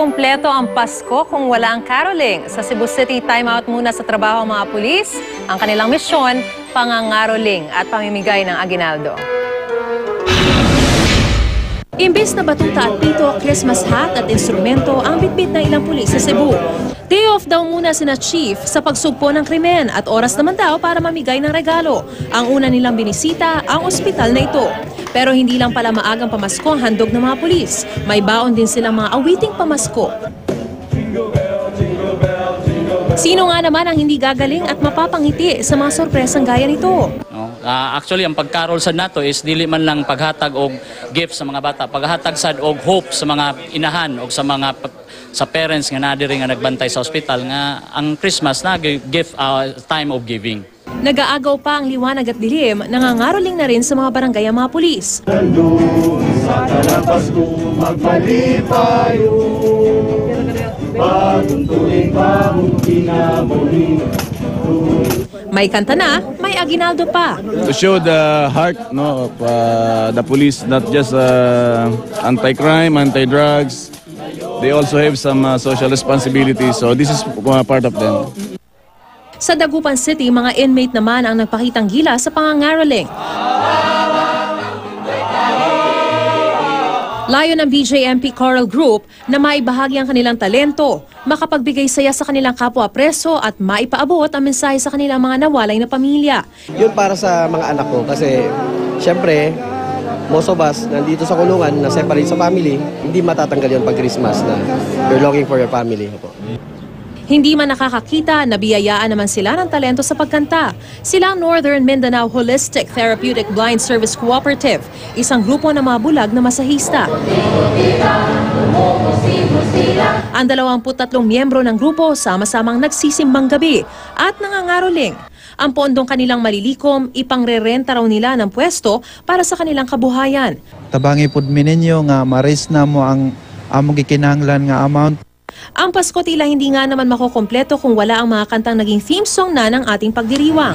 kumpleto ang Pasko kung wala ang caroling. Sa Cebu City, time out muna sa trabaho ang mga pulis. Ang kanilang misyon, pangangaroling at pamimigay ng aginaldo. Imbes na batuta at pito, Christmas hat at instrumento ang bitbit ng ilang pulis sa Cebu. Day off daw muna sina Chief sa pagsugpo ng krimen at oras naman daw para mamigay ng regalo. Ang una nilang binisita, ang ospital na ito. Pero hindi lang pala maagang pamasko ang handog ng mga pulis. May baon din silang mga awiting pamasko. Sino nga naman ang hindi gagaling at mapapangiti sa mga sorpresang gaya nito? Actually, ang pagkarol sad nato is dili man lang paghatag og gift sa mga bata, paghatag sad og hope sa mga inahan o sa parents nga nadiri nga nagbantay sa ospital nga ang Christmas na gift time of giving. Nag-aagaw pa ang liwanag at dilim, nangangaroling na rin sa mga barangay ang mga pulis. Sa Pasko, magmali tayo. Bagong tuwing, bagong kinamuli. May kanta na, may aginaldo pa. To show the heart of the police, not just anti-crime, anti-drugs. They also have some social responsibility, so this is part of them. Sa Dagupan City, mga inmate naman ang nagpakitang gila sa pangangaroling. Layo ng BJMP Choral Group na maibahagi ang kanilang talento, makapagbigay saya sa kanilang kapwa preso at maipaabot ang mensahe sa kanilang mga nawalay na pamilya. Yun para sa mga anak ko kasi syempre, most of us nandito sa kulungan na separate sa family, hindi matatanggal yun pag Christmas na you're longing for your family. Hindi man nakakakita, nabiyayaan naman sila ng talento sa pagkanta. Sila ang Northern Mindanao Holistic Therapeutic Blind Service Cooperative, isang grupo ng mga bulag na masahista. Ang 23 miyembro ng grupo sama-samang nagsisimbang gabi at nangangaroling. Ang pondong kanilang malilikom, ipangrerenta raw nila ng pwesto para sa kanilang kabuhayan. Tabangi pud mi ninyo nga maris na mo ang among gikinahanglan nga amount. Ang Pasko tila hindi nga naman makukompleto kung wala ang mga kantang naging theme song na ng ating pagdiriwang.